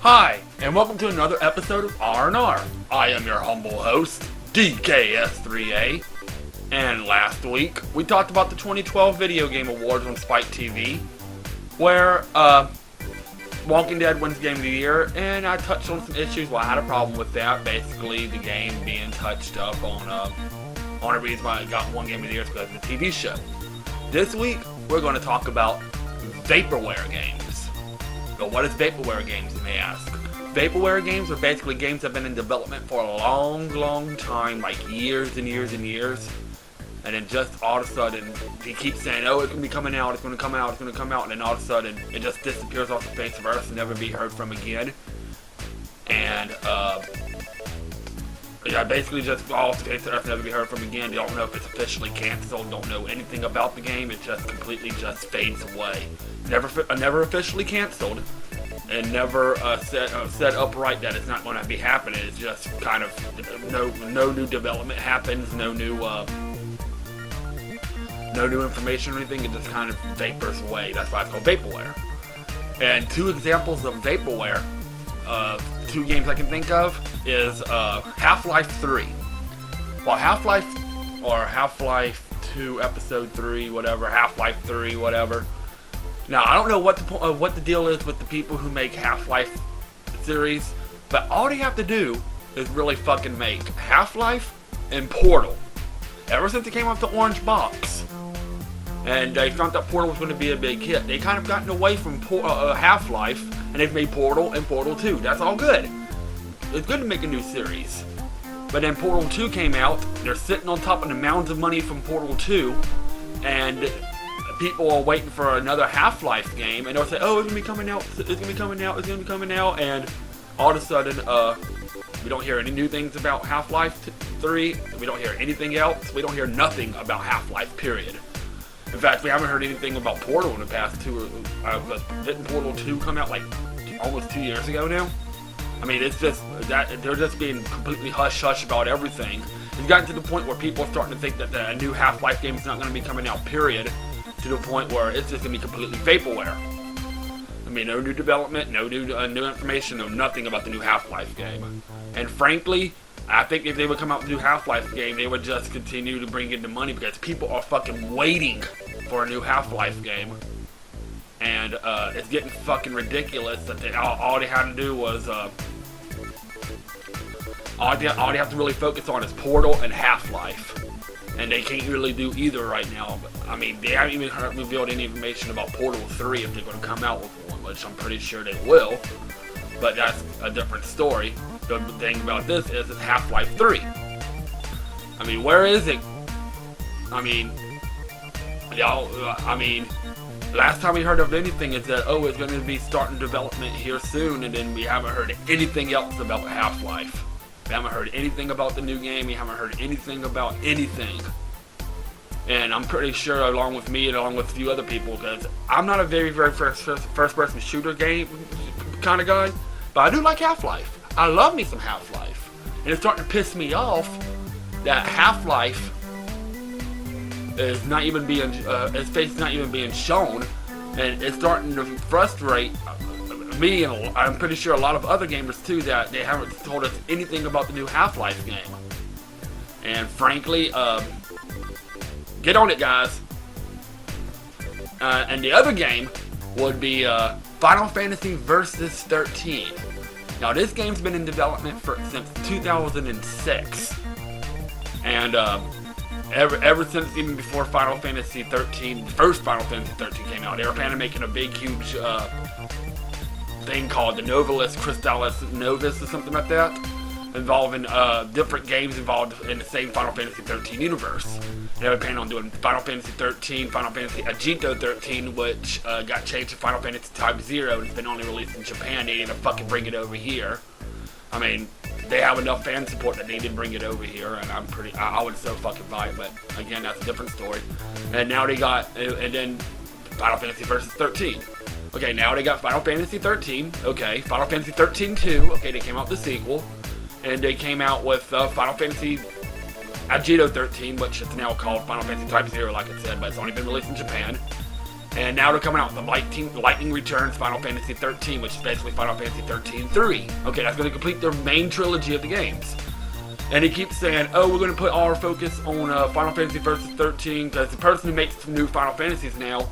Hi, and welcome to another episode of R&R. I am your humble host, DKS3A, and last week we talked about the 2012 Video Game Awards on Spike TV, where Walking Dead wins Game of the Year, and I touched on some issues. Well, I had a problem with that. Basically, the game being touched up on the reason why it got one Game of the Year is because of the TV show. This week, we're going to talk about Vaporware Games. So what is Vaporware Games, you may ask? Vaporware Games are basically games that have been in development for a long time, like years and years and years. And then just all of a sudden, they keep saying, oh, it's going to be coming out, it's going to come out, it's going to come out. And then all of a sudden, it just disappears off the face of Earth and never be heard from again. And, yeah, basically just off the face of Earth, never be heard from again. You don't know if it's officially canceled, don't know anything about the game. It just completely just fades away. Never officially canceled, and never set upright that it's not going to be happening. It's just kind of no new development happens, no new information or anything. It just kind of vapors away. That's why it's called Vaporware. And two examples of Vaporware, two games I can think of, is Half-Life 3. Well, Half-Life 2, Episode 3, whatever, Half-Life 3, whatever. Now, I don't know what the deal is with the people who make Half-Life series, but all they have to do is really fucking make Half-Life and Portal. Ever since it came off the orange box, and they found that Portal was going to be a big hit, they kind of gotten away from Half-Life, and they've made Portal and Portal 2. That's all good. It's good to make a new series. But then Portal 2 came out, they're sitting on top of the mounds of money from Portal 2, and people are waiting for another Half-Life game, and they'll say, oh, it's going to be coming out, it's going to be coming out, it's going to be coming out, and all of a sudden, we don't hear any new things about Half-Life 3, we don't hear anything else, we don't hear nothing about Half-Life, period. In fact, we haven't heard anything about Portal in the past didn't Portal 2 come out like almost 2 years ago now? I mean, it's just that they're just being completely hush-hush about everything. It's gotten to the point where people are starting to think that a new Half-Life game is not going to be coming out, period, to the point where it's just going to be completely vaporware. I mean, no new development, no new information, no nothing about the new Half-Life game. And frankly, I think if they would come out with a new Half-Life game, they would just continue to bring in the money because people are fucking waiting for a new Half-Life game. And it's getting fucking ridiculous that all they had to do was all they have to really focus on is Portal and Half-Life. And they can't really do either right now. But, I mean, they haven't even revealed any information about Portal 3 if they're going to come out with one, which I'm pretty sure they will. But that's a different story. The thing about this is it's Half-Life 3. I mean, where is it? I mean, last time we heard of anything is that, oh, it's going to be starting development here soon, and then we haven't heard anything else about Half-Life. We haven't heard anything about the new game. We haven't heard anything about anything. And I'm pretty sure, along with me and along with a few other people, because I'm not a very first-person shooter game kind of guy, but I do like Half-Life. I love me some Half-Life. And it's starting to piss me off that Half-Life is not even being, its face is not even being shown, and it's starting to frustrate me, and I'm pretty sure a lot of other gamers too, that they haven't told us anything about the new Half-Life game. And frankly, get on it, guys. And the other game would be Final Fantasy Versus 13. Now, this game's been in development since 2006, and ever since, even before Final Fantasy 13, the first Final Fantasy 13 came out, they were planning on making a big, huge thing called the Novalis Crystallis Novus or something like that, involving different games involved in the same Final Fantasy 13 universe. They were planning on doing Final Fantasy 13, Final Fantasy Agito 13, which got changed to Final Fantasy Type 0, and it's been only released in Japan. They didn't fucking bring it over here. I mean, they have enough fan support that they did bring it over here, and I would so fucking buy it, but again, that's a different story. And now they got, and then Final Fantasy Versus 13. Okay, now they got Final Fantasy 13, okay, Final Fantasy 13 2, okay, they came out with the sequel, and they came out with Final Fantasy Agito 13, which is now called Final Fantasy Type 0, like I said, but it's only been released in Japan. And now they're coming out with the Lightning Returns Final Fantasy 13, which is basically Final Fantasy 13-3. Okay, that's going to complete their main trilogy of the games. And he keeps saying, oh, we're going to put all our focus on Final Fantasy Versus 13, because the person who makes the new Final Fantasies now,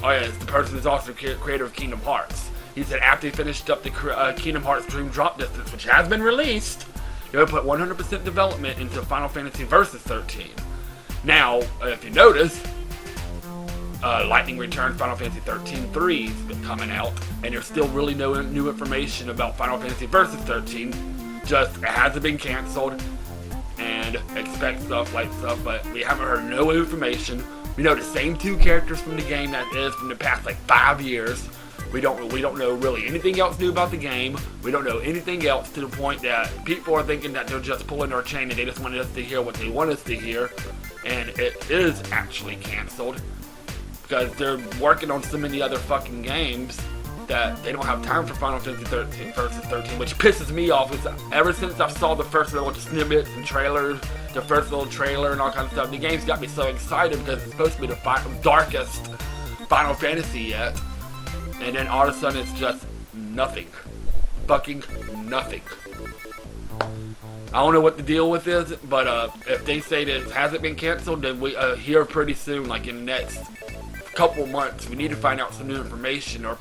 oh yeah, it's the person who's also the creator of Kingdom Hearts. He said after he finished up the Kingdom Hearts Dream Drop Distance, which has been released, they're going to put 100% development into Final Fantasy Versus 13. Now, if you notice, Lightning Returns Final Fantasy 13-3 has been coming out, and there's still really no new information about Final Fantasy Versus 13. Just, it hasn't been canceled, and expect stuff, but we haven't heard no information. We know the same 2 characters from the game that is from the past, 5 years. We don't know really anything else new about the game. We don't know anything else to the point that people are thinking that they're just pulling our chain and they just wanted us to hear what they want us to hear. And it is actually canceled. Because they're working on so many other fucking games that they don't have time for Final Fantasy 13 Versus 13, which pisses me off. Ever since I saw the first little snippets and trailers, the first little trailer and all kinds of stuff, the game's got me so excited because it's supposed to be the darkest Final Fantasy yet. And then all of a sudden it's just nothing. Fucking nothing. I don't know what the deal with is, but if they say that it hasn't been canceled, then we here pretty soon, like in the next couple months, we need to find out some new information, or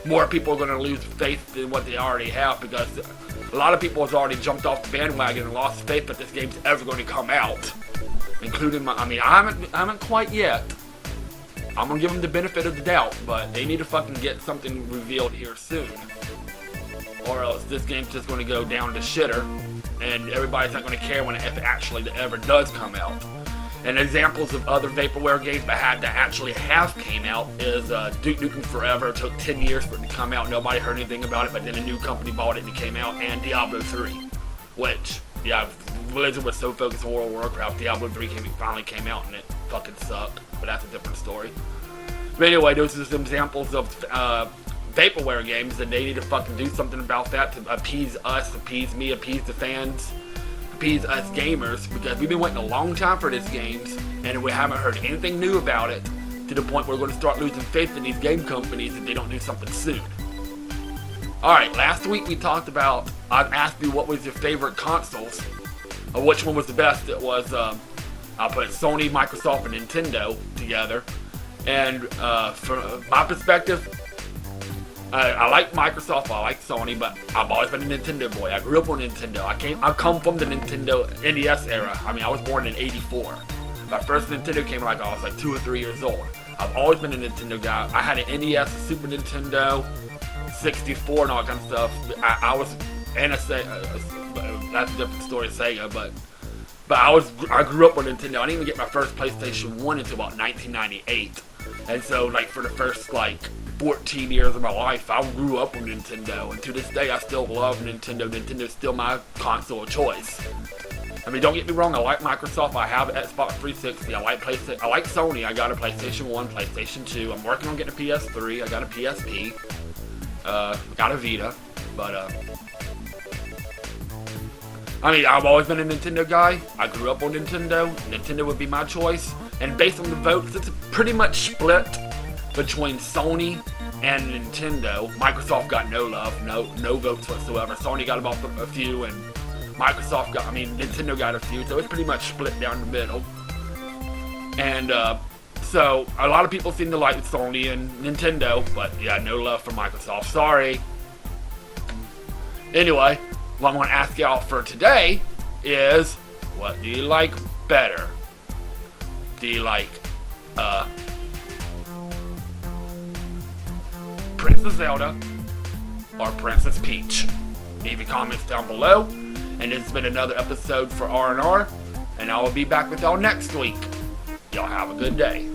more people are going to lose faith in what they already have, because a lot of people have already jumped off the bandwagon and lost faith that this game's ever going to come out, including I haven't quite yet. I'm going to give them the benefit of the doubt, but they need to fucking get something revealed here soon, or else this game's just going to go down to shitter, and everybody's not going to care if it actually ever does come out. And examples of other Vaporware games that actually have came out is Duke Nukem Forever. It took 10 years for it to come out. Nobody heard anything about it, but then a new company bought it and it came out. And Diablo 3, which, yeah, Blizzard was so focused on World of Warcraft, Diablo 3 finally came out and it fucking sucked. But that's a different story. But anyway, those are some examples of Vaporware games, and they need to fucking do something about that to appease us, appease me, appease the fans, appease us gamers, because we've been waiting a long time for these games, and we haven't heard anything new about it, to the point where we're going to start losing faith in these game companies if they don't do something soon. Alright, last week we talked about, I asked you what was your favorite consoles, or which one was the best. It was, I put Sony, Microsoft, and Nintendo together, and from my perspective, I like Microsoft, I like Sony, but I've always been a Nintendo boy. I grew up on Nintendo. I come from the Nintendo NES era. I was born in '84. My first Nintendo came I was 2 or 3 years old. I've always been a Nintendo guy. I had an NES, a Super Nintendo, 64, and all that kind of stuff. I was, and a Sega, that's a different story, Sega, but I grew up on Nintendo. I didn't even get my first PlayStation 1 until about 1998. And so, for the first, 14 years of my life, I grew up with Nintendo, and to this day I still love Nintendo. Nintendo's still my console of choice. Don't get me wrong, I like Microsoft, I have an Xbox 360, I like PlayStation, I like Sony, I got a PlayStation 1, PlayStation 2, I'm working on getting a PS3, I got a PSP, got a Vita, but I've always been a Nintendo guy. I grew up on Nintendo. Nintendo would be my choice, and based on the votes, it's pretty much split between Sony and Nintendo. Microsoft got no love, no votes whatsoever. Sony got about a few, and Nintendo got a few, so it's pretty much split down the middle. And so a lot of people seem to like Sony and Nintendo, but yeah, no love for Microsoft. Sorry. Anyway, what I'm going to ask y'all for today is, what do you like better? Do you like Princess Zelda or Princess Peach? Leave your comments down below. And this has been another episode for R&R, and I will be back with y'all next week. Y'all have a good day.